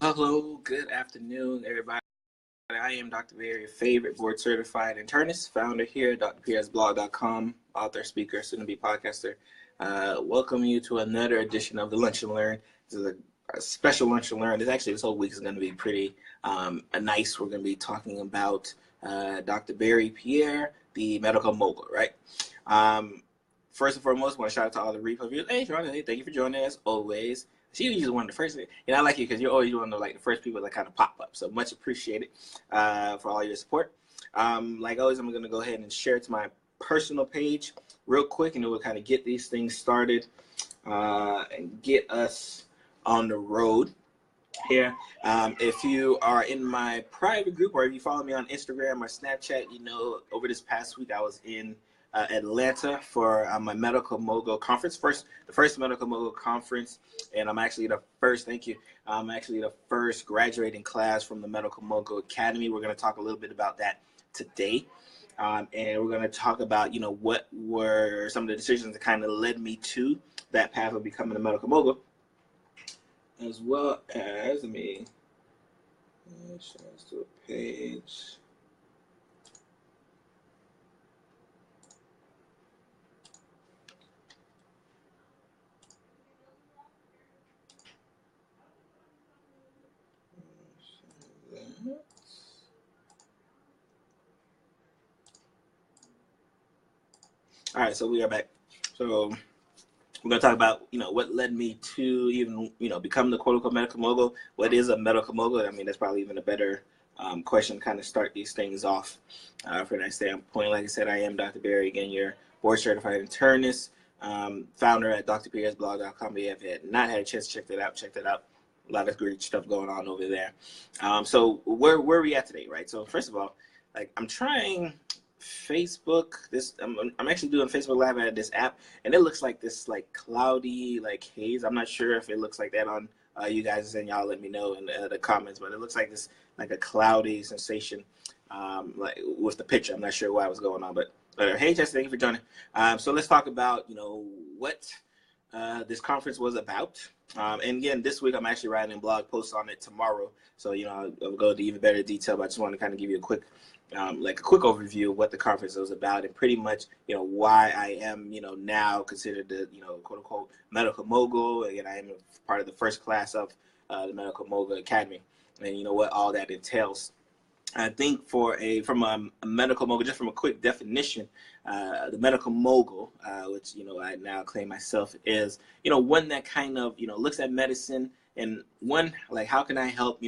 Hello, good afternoon, everybody. I am Dr. Pierre, your favorite board certified internist, founder here at drpierresblog.com, author, speaker, soon to be podcaster. Welcome you to another edition of the Lunch and Learn. This is a special Lunch and Learn. This whole week is going to be pretty nice. We're going to be talking about Dr. Pierre, the medical mogul, right? First and foremost, I want to shout out to all the replay viewers. Hey, Sean, hey, thank you for joining us always. So you're just one of the first, I like you because you're always one of the first people that kind of pop up. So much appreciated for all your support. Like always, I'm going to go ahead and share it to my personal page real quick, and it will kind of get these things started and get us on the road here. If you are in my private group or if you follow me on Instagram or Snapchat, you know over this past week I was in Atlanta for my Medical Mogul conference, the first Medical Mogul conference, and I'm actually the first. Thank you. I'm actually the first graduating class from the Medical Mogul Academy. We're going to talk a little bit about that today, and we're going to talk about what were some of the decisions that kind of led me to that path of becoming a medical mogul, as well as let me share this to a page. All right, so we are back. So we're going to talk about, what led me to even, become the quote-unquote medical mogul. What is a medical mogul? I mean, that's probably even a better question to kind of start these things off for that standpoint. Like I said, I am Dr. Barry, again, your board-certified internist, founder at drpiersblog.com. If you have not had a chance to check that out. A lot of great stuff going on over there. So where are we at today, right? So first of all, I'm trying Facebook. I'm actually doing Facebook Live at this app, and it looks like this cloudy haze. I'm not sure if it looks like that on you guys, and y'all let me know in the comments. But it looks like this a cloudy sensation with the picture. I'm not sure why was going on, but hey, Jess, thank you for joining. So let's talk about what this conference was about. And again, this week I'm actually writing a blog post on it tomorrow. So I'll go into even better detail. But I just want to kind of give you a quick overview of what the conference was about, and pretty much, why I am, now considered the, quote unquote medical mogul. Again, I am a part of the first class of the Medical Mogul Academy, and what all that entails. I think from a medical mogul, just from a quick definition, the medical mogul, which I now claim myself is, one that kind of looks at medicine and how can I help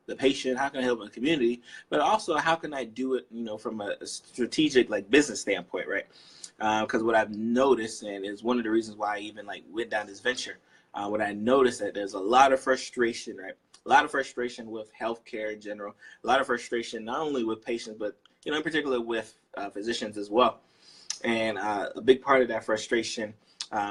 the patient, how can I help the community, but also how can I do it from a strategic business standpoint, right? Because what I've noticed, and is one of the reasons why I even went down this venture, what I noticed that there's a lot of frustration, right? A lot of frustration with healthcare in general. A lot of frustration not only with patients, but in particular with physicians as well. And a big part of that frustration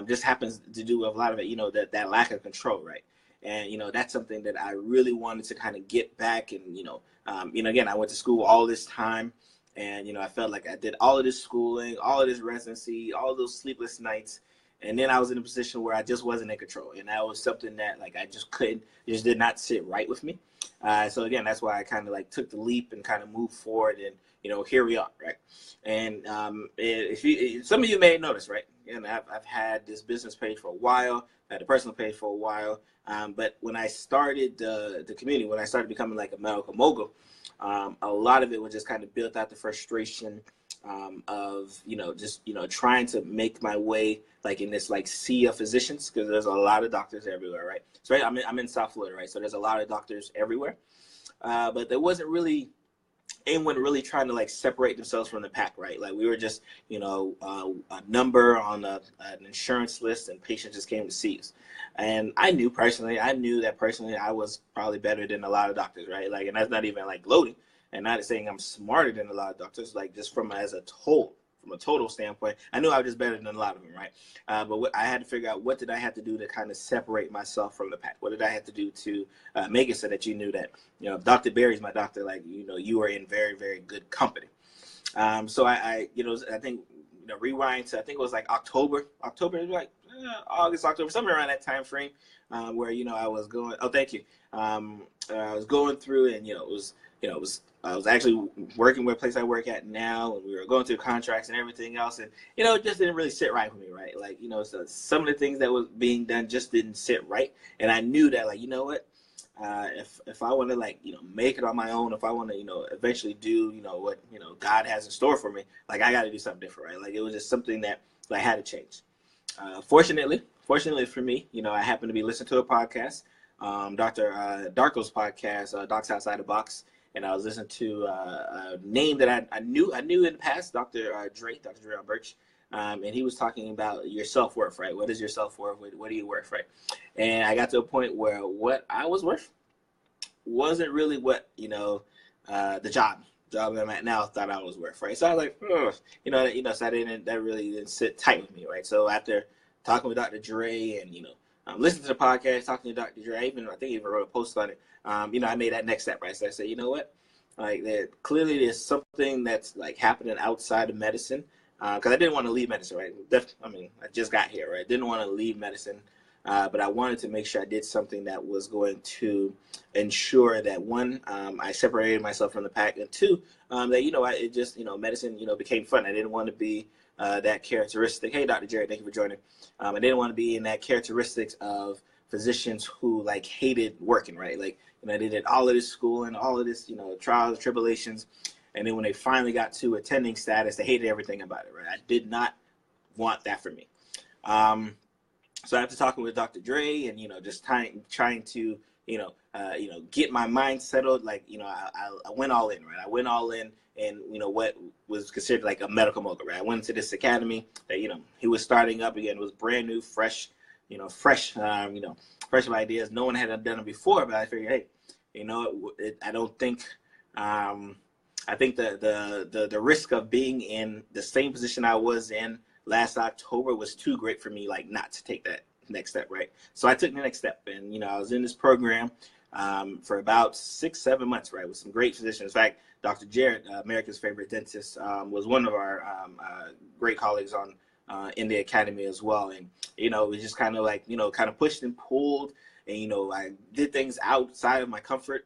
just happens to do with a lot of it, that lack of control, right? And that's something that I really wanted to kind of get back. And again, I went to school all this time, and I felt like I did all of this schooling, all of this residency, all of those sleepless nights. And then I was in a position where I just wasn't in control. And that was something that I just just did not sit right with me. So again, that's why I kind of took the leap and kind of moved forward, and here we are, right? And some of you may notice, right? And I've had this business page for a while, had a personal page for a while. But when I started the community, when I started becoming a medical mogul, a lot of it was just kind of built out the frustration of just trying to make my way in this sea of physicians, because there's a lot of doctors everywhere, right? So right, I'm in South Florida, right? So there's a lot of doctors everywhere, but there wasn't really anyone really trying to separate themselves from the pack, right? We were just a number on an insurance list, and patients just came to see us. And I knew that personally I was probably better than a lot of doctors, right? And that's not even gloating, and not saying I'm smarter than a lot of doctors, just from a total standpoint, I knew I was just better than a lot of them, right? But I had to figure out, what did I have to do to kind of separate myself from the pack? What did I have to do to make it so that you knew that, if Dr. Barry's my doctor, you are in very, very good company. So I think, rewind to, I think it was October, August, October, somewhere around that time frame, where, I was going, oh, thank you. I was going through, and I was actually working with a place I work at now, and we were going through contracts and everything else, and it just didn't really sit right with me, right? Like, so some of the things that was being done just didn't sit right, and I knew that, like, you know what, if I want to, like, make it on my own, if I want to, eventually do, what God has in store for me, like, I got to do something different, right? Like, it was just something that I had to change. Fortunately for me, I happened to be listening to a podcast, Dr. Darko's podcast, Docs Outside the Box, and I was listening to a name that I knew in the past, Dr. Dre Birch, and he was talking about your self-worth, right? What is your self-worth? What are you worth, right? And I got to a point where what I was worth wasn't really what the job I'm at now thought I was worth, right? So I was like, so that really didn't sit tight with me, right? So after talking with Dr. Dre and listening to the podcast, talking to Dr. Dre, I think he even wrote a post on it. I made that next step, right? So I said, you know what? Like, clearly there's something that's like happening outside of medicine, because I didn't want to leave medicine, right? I just got here, right? Didn't want to leave medicine, but I wanted to make sure I did something that was going to ensure that, one, I separated myself from the pack, and two, that medicine became fun. I didn't want to be that characteristic. Hey, Dr. Jared, thank you for joining. I didn't want to be in that characteristics of physicians who like hated working, right? Like, they did all of this school and all of this, trials, tribulations. And then when they finally got to attending status, they hated everything about it, right? I did not want that for me. So after talking with Dr. Dre and, just trying to, get my mind settled, like, I went all in, right? I went all in, and, what was considered like a medical mogul, right? I went into this academy that, he was starting up again. It was brand new, fresh of ideas. No one had done it before, but I figured, hey, I don't think, I think the risk of being in the same position I was in last October was too great for me, like, not to take that next step, right? So I took the next step, and, I was in this program for about 6-7 months, right, with some great physicians. In fact, Dr. Jared, America's favorite dentist, was one of our great colleagues in the academy as well. And, it was just kind of like, kind of pushed and pulled, and, I did things outside of my comfort.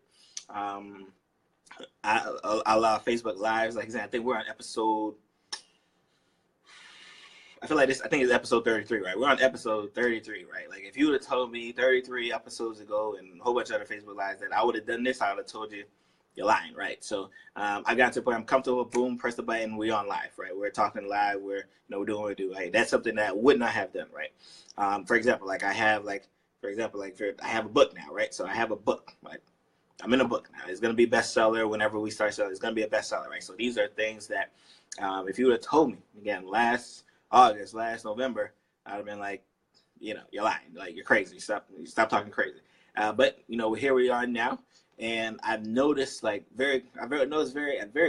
I allow Facebook Lives. Like I said, I think we're on episode, I think it's episode 33, right? We're on episode 33, right? Like, if you would have told me 33 episodes ago and a whole bunch of other Facebook Lives that I would have done this, I would have told you you're lying, right? So I got to the point, I'm comfortable, boom, press the button, we're on live, right? We're talking live, we're doing what we do, right? That's something that I would not have done, right? For example, I have a book now, right? So I have a book, right? I'm in a book now. It's going to be a bestseller whenever we start selling. It's going to be a bestseller, right? So these are things that if you would have told me, again, last November, I'd have been like, you're lying. Like, you're crazy. Stop talking crazy. But, here we are now. And I've noticed, very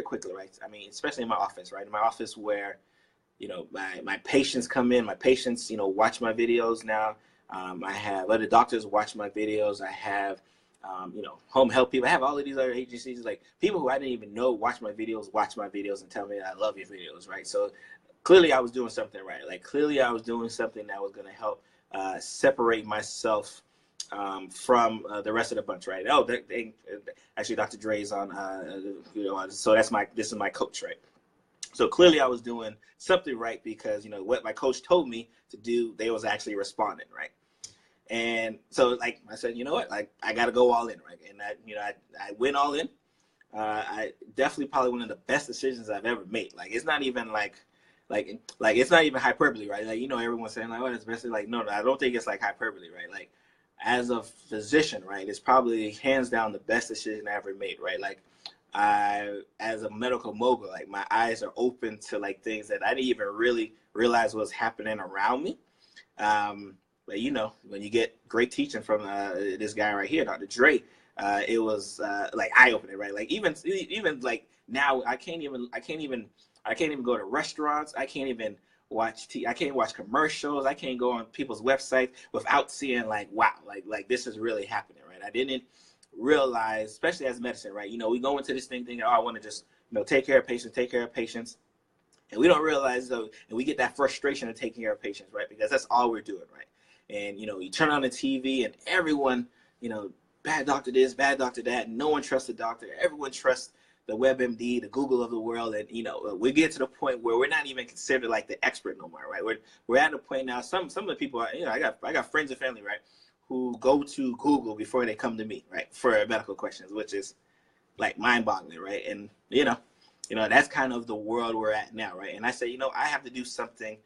quickly, right? I mean, especially in my office, right? In my office where, my patients come in, my patients, watch my videos now. I have other doctors watch my videos. I have, home health people. I have all of these other agencies, like people who I didn't even know watch my videos and tell me I love your videos, right? So clearly I was doing something right. Like, clearly I was doing something that was going to help separate myself from the rest of the bunch, right? Oh, actually, Dr. Dre's on, so this is my coach, right? So clearly I was doing something right because, what my coach told me to do, they was actually responding, right? And so, like, I said, you know what, like, I got to go all in, right? And I went all in. I definitely probably one of the best decisions I've ever made. Like, it's not even like it's not even hyperbole, right? Like, everyone's saying like, oh, it's best. Like, no, I don't think it's like hyperbole, right? Like, as a physician, right, it's probably hands down the best decision I ever made, right? Like, as a medical mogul, like, my eyes are open to like things that I didn't even really realize was happening around me. But when you get great teaching from this guy right here, Dr. Dre, it was like eye-opening, right? Like, even like now, I can't even go to restaurants. I can't even I can't watch commercials. I can't go on people's websites without seeing like, wow, like this is really happening, right? I didn't realize, especially as medicine, right? We go into this thing thinking, oh, I want to just take care of patients. And we don't realize, though, and we get that frustration of taking care of patients, right? Because that's all we're doing, right? And, you turn on the TV and everyone, bad doctor this, bad doctor that. No one trusts the doctor. Everyone trusts the WebMD, the Google of the world, and we get to the point where we're not even considered like the expert no more, right? We're at a point now. Some of the people are, I got friends and family, right, who go to Google before they come to me, right, for medical questions, which is like mind-boggling, right? And that's kind of the world we're at now, right? And I say, I have to do something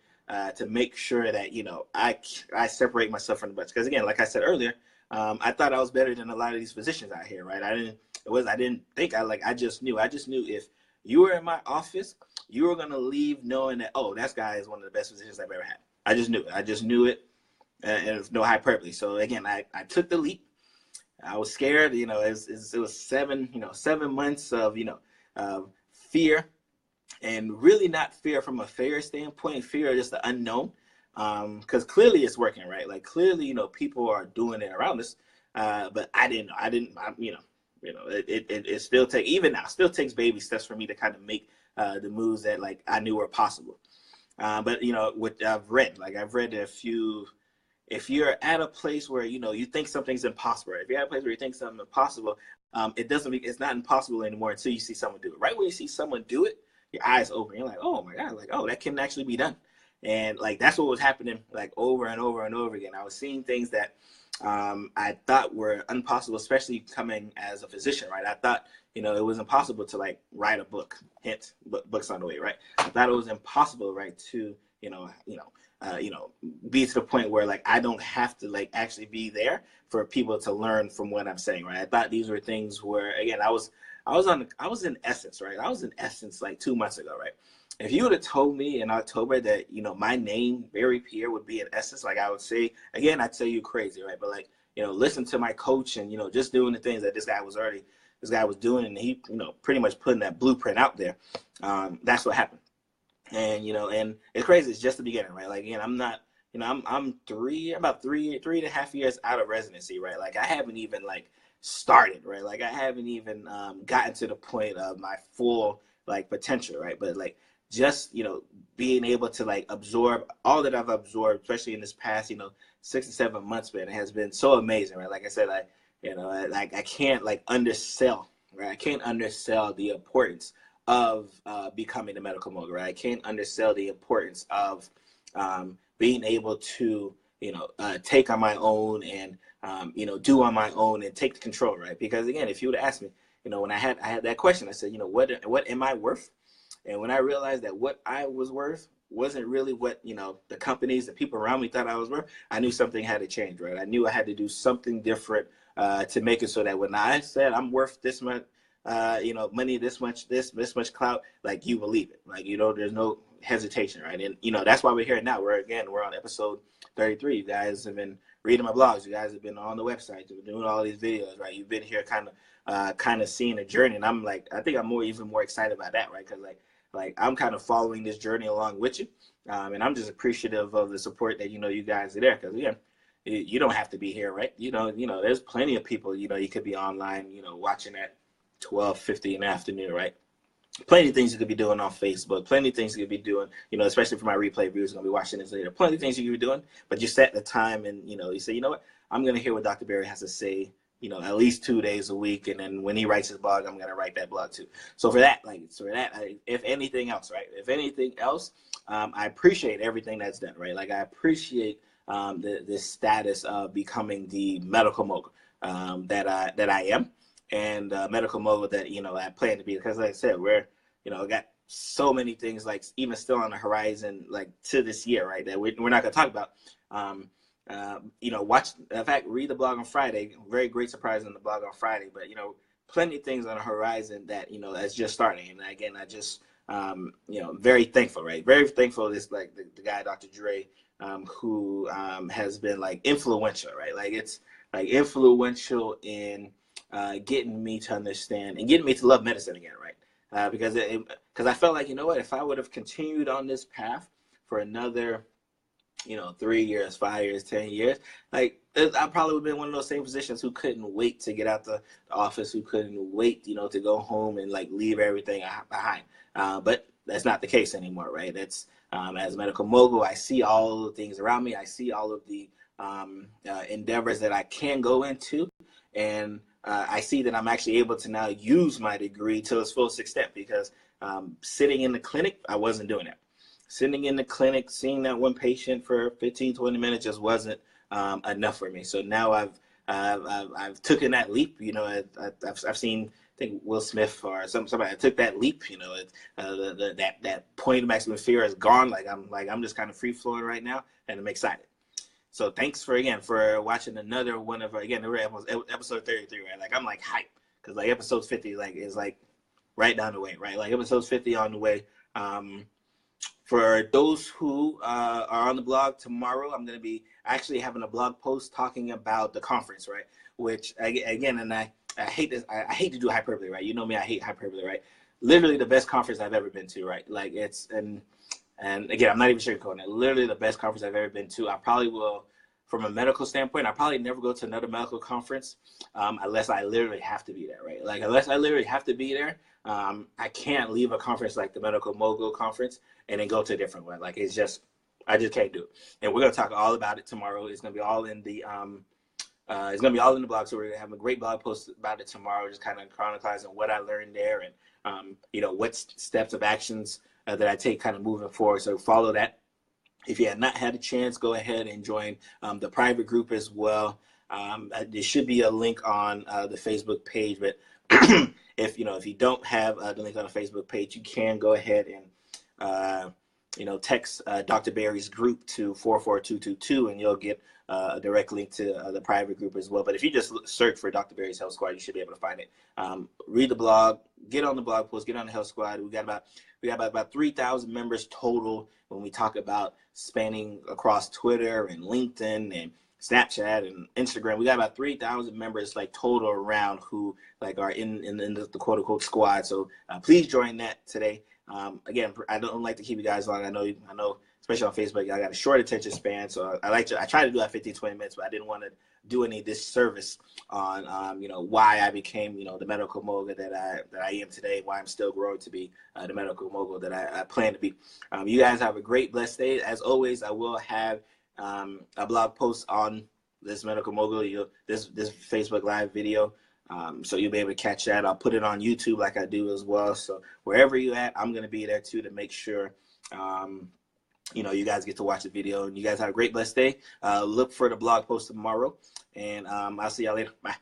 to make sure that I separate myself from the bunch, because again, like I said earlier, I thought I was better than a lot of these physicians out here, right? I didn't think I just knew if you were in my office, you were gonna leave knowing that, oh, that guy is one of the best physicians I've ever had. I just knew it, and it was no hyperbole. So again, I took the leap. I was scared. It was 7 months of fear, and really not fear from a failure standpoint. Fear of just the unknown, because clearly it's working, right? Like clearly, people are doing it around us, but I didn't know. It still takes baby steps for me to kind of make the moves that like I knew were possible. But what I've read if you're at a place where you think something's impossible, right? If you're at a place where you think something's impossible, it's not impossible anymore until you see someone do it. Right when you see someone do it, your eyes open. You're like, oh my God, like, oh, that can actually be done. And like that's what was happening like over and over and over again. I was seeing things that I thought were impossible, especially coming as a physician, right? I thought, it was impossible to like write a book. Hint, books on the way, right? I thought it was impossible, right, to be to the point where like I don't have to like actually be there for people to learn from what I'm saying, right? I thought these were things where, again, I was in essence, right? I was in essence like 2 months ago, right? If you would have told me in October that, my name, Pierre, would be in essence, like I would say, again, I'd say you crazy, right? But like, listen to my coach and, just doing the things that this guy was doing, and he, pretty much putting that blueprint out there. That's what happened. And, and it's crazy. It's just the beginning, right? Like, again, I'm not, I'm about three and a half years out of residency, right? Like I haven't even like started, right? Like I haven't even gotten to the point of my full like potential, right? But like, just being able to like absorb all that I've absorbed, especially in this past 6 to 7 months, man, it has been so amazing, right? Like I said, I can't like undersell, right? I can't undersell the importance of becoming a medical mogul, right? I can't undersell the importance of being able to take on my own and do on my own and take the control, right? Because again, if you would ask me, when I had that question, I said, what am I worth? And when I realized that what I was worth wasn't really what, the companies, the people around me thought I was worth, I knew something had to change, right? I knew I had to do something different to make it so that when I said I'm worth this much, money, this much clout, like you believe it. Like, there's no hesitation, right? And, that's why we're here now. We're on episode 33. You guys have been reading my blogs. You guys have been on the website. You've been doing all these videos, right? You've been here kind of seeing the journey. And I'm like, I think I'm even more excited about that, right? Because like I'm kind of following this journey along with you. And I'm just appreciative of the support that, you guys are there. Because, again, you don't have to be here, right? There's plenty of people, you could be online, watching at 12:50 in the afternoon, right? Plenty of things you could be doing on Facebook, plenty of things you could be doing, especially for my replay viewers going to be watching this later. Plenty of things you could be doing, but you set the time and, you say, what, I'm going to hear what Dr. Pierre has to say, at least 2 days a week. And then when he writes his blog, I'm going to write that blog too. So for that, if anything else, right? If anything else, I appreciate everything that's done, right? Like I appreciate the status of becoming the medical mogul that I am. And medical mogul that I plan to be, because like I said, we're got so many things like even still on the horizon like to this year, right, that we're not going to talk about. Watch, in fact, read the blog on Friday. Very great surprise in the blog on Friday, but plenty of things on the horizon that that's just starting. And again, I just very thankful, right? Very thankful. This like the guy Dr. Dre, who has been like influential, right? Like it's like influential in getting me to understand and getting me to love medicine again, right? Because I felt like, if I would have continued on this path for another, 3 years, 5 years, 10 years, like I probably would have been one of those same physicians who couldn't wait to get out the office, who couldn't wait, to go home and like leave everything behind. But that's not the case anymore, right? That's as a medical mogul, I see all the things around me. I see all of the endeavors that I can go into. and I see that I'm actually able to now use my degree to its fullest extent, because sitting in the clinic, I wasn't doing it. Sitting in the clinic, seeing that one patient for 15, 20 minutes just wasn't enough for me. So now I've taken that leap. You know, I've seen, I think Will Smith or somebody took that leap. You know, that point of maximum fear is gone. Like I'm just kind of free flowing right now, and I'm excited. So thanks for watching another one of we're episode 33, right? Like I'm like hype, because like episode 50 is like right down the way, right? Like episode 50 on the way. For those who are on the blog tomorrow, I'm going to be actually having a blog post talking about the conference, right? Which again, and I hate this. I hate to do hyperbole, right? You know me, I hate hyperbole, right? Literally the best conference I've ever been to, right? Like it's and again, I'm not even sugarcoating it. Literally the best conference I've ever been to. I probably will, from a medical standpoint, I probably never go to another medical conference unless I literally have to be there, right? Like unless I literally have to be there, I can't leave a conference like the Medical Mogul conference and then go to a different one. Like it's just, I just can't do it. And we're gonna talk all about it tomorrow. It's gonna be all in the blog. So we're gonna have a great blog post about it tomorrow, just kind of chronicling what I learned there, and what steps of actions that I take kind of moving forward. So follow that. If you have not had a chance, go ahead and join the private group as well. There should be a link on the Facebook page, but if you don't have the link on the Facebook page, you can go ahead and text Dr. Barry's group to 44222, and you'll get a direct link to the private group as well. But if you just search for Dr. Barry's Health Squad, you should be able to find it. Read the blog, get on the blog post, get on the Health Squad. We got about 3,000 members total when we talk about spanning across Twitter and LinkedIn and Snapchat and Instagram. We got about 3,000 members like total around who like are in the quote unquote squad. So please join that today. Again, I don't like to keep you guys long. I know, especially on Facebook, I got a short attention span. So I try to do that 15, 20 minutes, but I didn't want to do any disservice on, why I became, the medical mogul that I am today, why I'm still growing to be the medical mogul that I plan to be. You guys have a great, blessed day. As always, I will have a blog post on this medical mogul, this Facebook Live video. So you'll be able to catch that. I'll put it on YouTube like I do as well. So wherever you're at, I'm going to be there too to make sure, you guys get to watch the video. And you guys have a great, blessed day. Look for the blog post tomorrow. And I'll see y'all later. Bye.